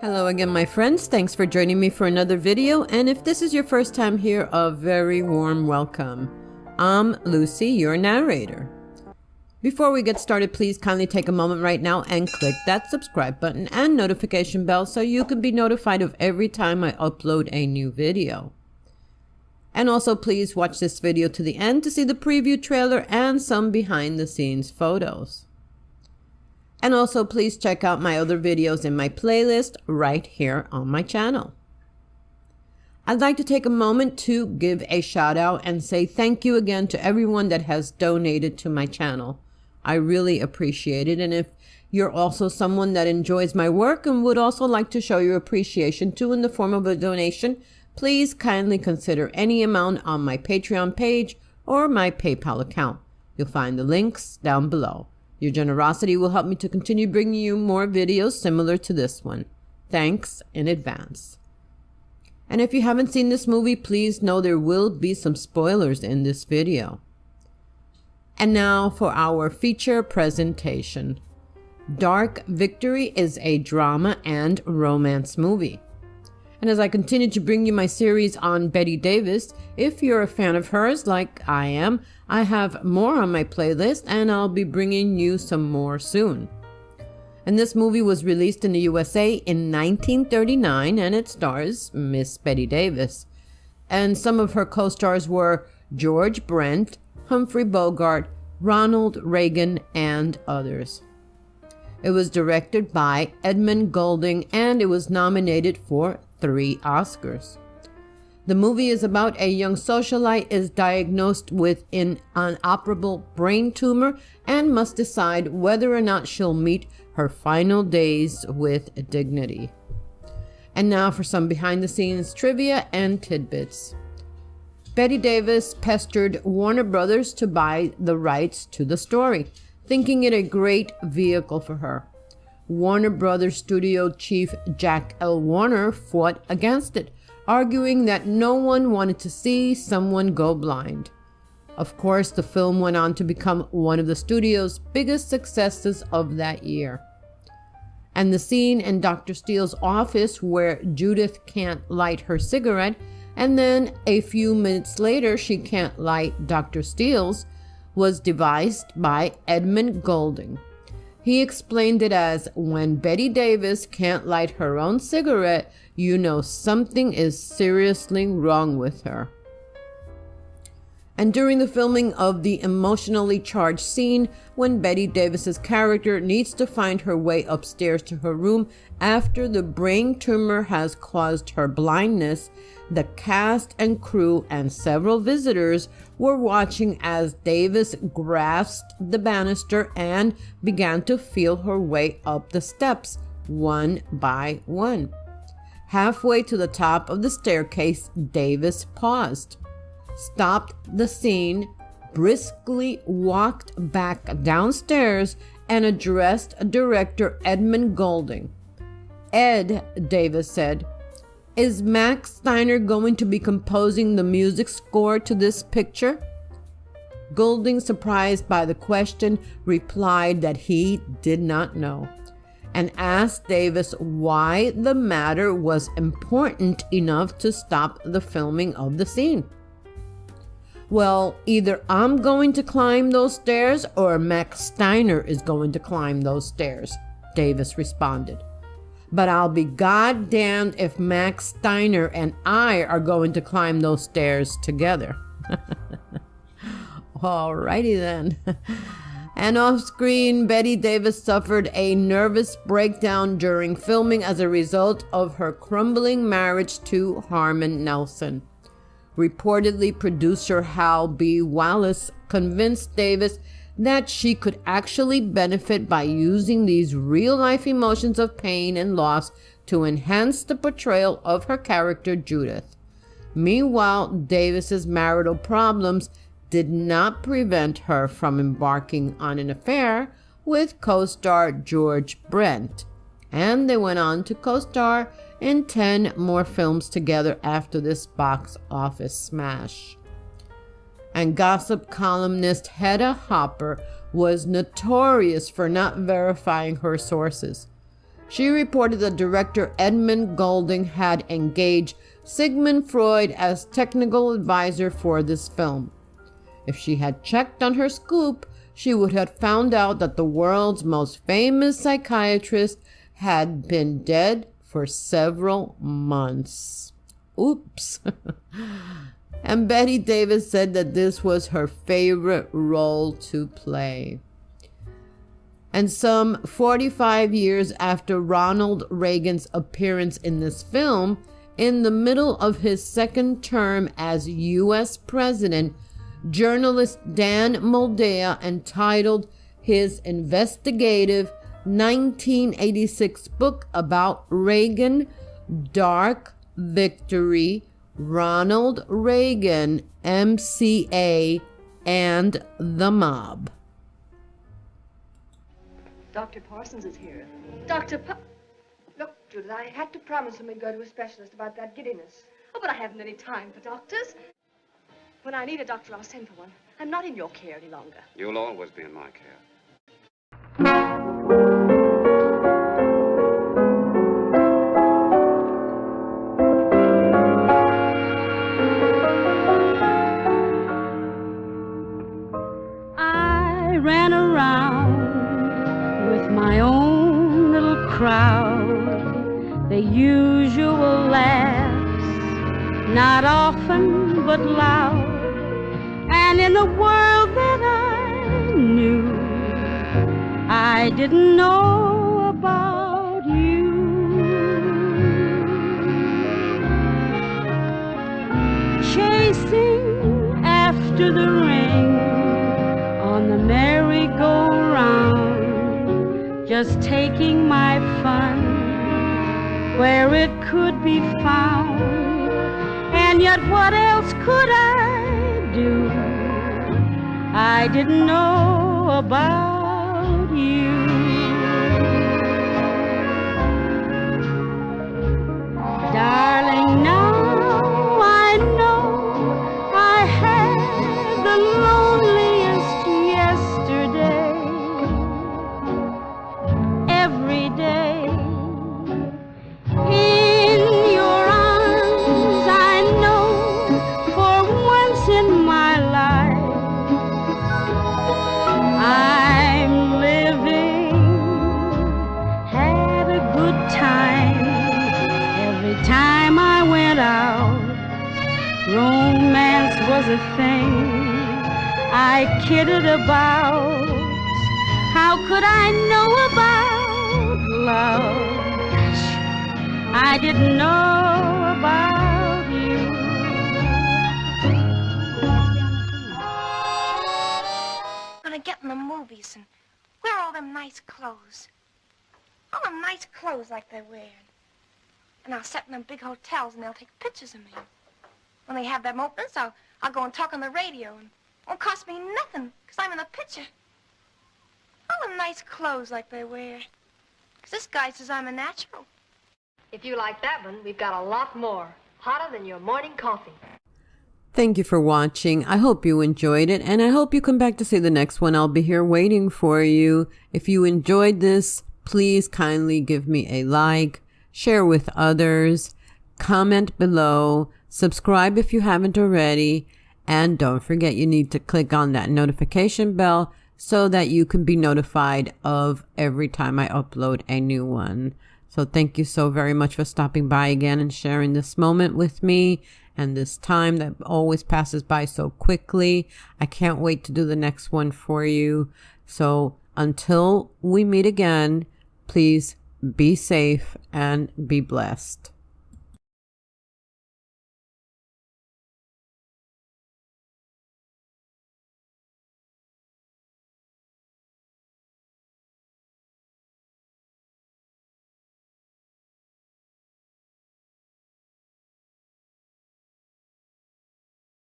Hello again, my friends. Thanks for joining me for another video. And if this is your first time here, a very warm welcome. I'm Lucy, your narrator. Before we get started, please kindly take a moment right now and click that subscribe button and notification bell so you can be notified of every time I upload a new video. And also please watch this video to the end to see the preview trailer and some behind the scenes photos. And also please check out my other videos in my playlist right here on my channel. I'd like to take a moment to give a shout out and say thank you again to everyone that has donated to my channel. I really appreciate it. And if you're also someone that enjoys my work and would also like to show your appreciation too in the form of a donation, please kindly consider any amount on my Patreon page or my PayPal account. You'll find the links down below. Your generosity will help me to continue bringing you more videos similar to this one. Thanks in advance. And if you haven't seen this movie, please know there will be some spoilers in this video. And now for our feature presentation. Dark Victory is a drama and romance movie. And as I continue to bring you my series on Bette Davis, if you're a fan of hers like I am, I have more on my playlist and I'll be bringing you some more soon. And this movie was released in the USA in 1939 and it stars Miss Bette Davis. And some of her co-stars were George Brent, Humphrey Bogart, Ronald Regan, and others. It was directed by Edmund Goulding and it was nominated for 3 Oscars. The movie is about a young socialite is diagnosed with an inoperable brain tumor and must decide whether or not she'll meet her final days with dignity. And now for some behind the scenes trivia and tidbits. Bette Davis pestered Warner Brothers to buy the rights to the story, thinking it a great vehicle for her. Warner Brothers studio chief Jack L. Warner fought against it, arguing that no one wanted to see someone go blind. Of course, the film went on to become one of the studio's biggest successes of that year. And the scene in Dr. Steele's office where Judith can't light her cigarette, and then a few minutes later she can't light Dr. Steele's, was devised by Edmund Goulding. He explained it as, when Bette Davis can't light her own cigarette, you know something is seriously wrong with her. And during the filming of the emotionally charged scene, when Bette Davis's character needs to find her way upstairs to her room after the brain tumor has caused her blindness, the cast and crew and several visitors were watching as Davis grasped the banister and began to feel her way up the steps, one by one. Halfway to the top of the staircase, Davis paused, stopped the scene, briskly walked back downstairs, and addressed director Edmund Goulding. "Ed," Davis said, "is Max Steiner going to be composing the music score to this picture?" Goulding, surprised by the question, replied that he did not know, and asked Davis why the matter was important enough to stop the filming of the scene. "Well, either I'm going to climb those stairs or Max Steiner is going to climb those stairs," Davis responded. "But I'll be goddamned if Max Steiner and I are going to climb those stairs together." Alrighty then. And off screen, Bette Davis suffered a nervous breakdown during filming as a result of her crumbling marriage to Harmon Nelson. Reportedly, producer Hal B. Wallace convinced Davis that she could actually benefit by using these real-life emotions of pain and loss to enhance the portrayal of her character Judith. Meanwhile, Davis's marital problems did not prevent her from embarking on an affair with co-star George Brent, and they went on to co-star in 10 more films together after this box office smash. And gossip columnist Hedda Hopper was notorious for not verifying her sources. She reported that director Edmund Goulding had engaged Sigmund Freud as technical advisor for this film. If she had checked on her scoop, she would have found out that the world's most famous psychiatrist had been dead for several months. Oops. And Bette Davis said that this was her favorite role to play. And some 45 years after Ronald Reagan's appearance in this film, in the middle of his second term as U.S. president, journalist Dan Moldea entitled his investigative 1986 book about Reagan, Dark Victory, Ronald Reagan, MCA, and the Mob. Dr. Parsons is here. Look, Judith, I had to promise him we'd go to a specialist about that giddiness. Oh, but I haven't any time for doctors. When I need a doctor, I'll send for one. I'm not in your care any longer. You'll always be in my care. I ran around with my own little crowd, the usual laughs, not often but loud. And in the world that I knew, I didn't know about you. Chasing after the ring on the merry-go-round, just taking my fun where it could be found. And yet what else could I do? I didn't know about you. Darling, now I know I had the loneliest yesterday. Every day in your arms, I know for once in my life I'm living, had a good time. Every time I went out, romance was a thing I kidded about. How could I know about love? I didn't know about you. I'm gonna get in the movies and wear all them nice clothes. All them nice clothes like they wear. And I'll sit in them big hotels and they'll take pictures of me. When they have them openings, I'll go and talk on the radio and it won't cost me nothing because I'm in the picture. All them nice clothes like they wear. Because this guy says I'm a natural. If you like that one, we've got a lot more. Hotter than your morning coffee. Thank you for watching. I hope you enjoyed it, and I hope you come back to see the next one. I'll be here waiting for you. If you enjoyed this, please kindly give me a like, share with others, comment below, subscribe if you haven't already, and don't forget you need to click on that notification bell so that you can be notified of every time I upload a new one. So thank you so very much for stopping by again and sharing this moment with me and this time that always passes by so quickly. I can't wait to do the next one for you. So until we meet again, please be safe and be blessed.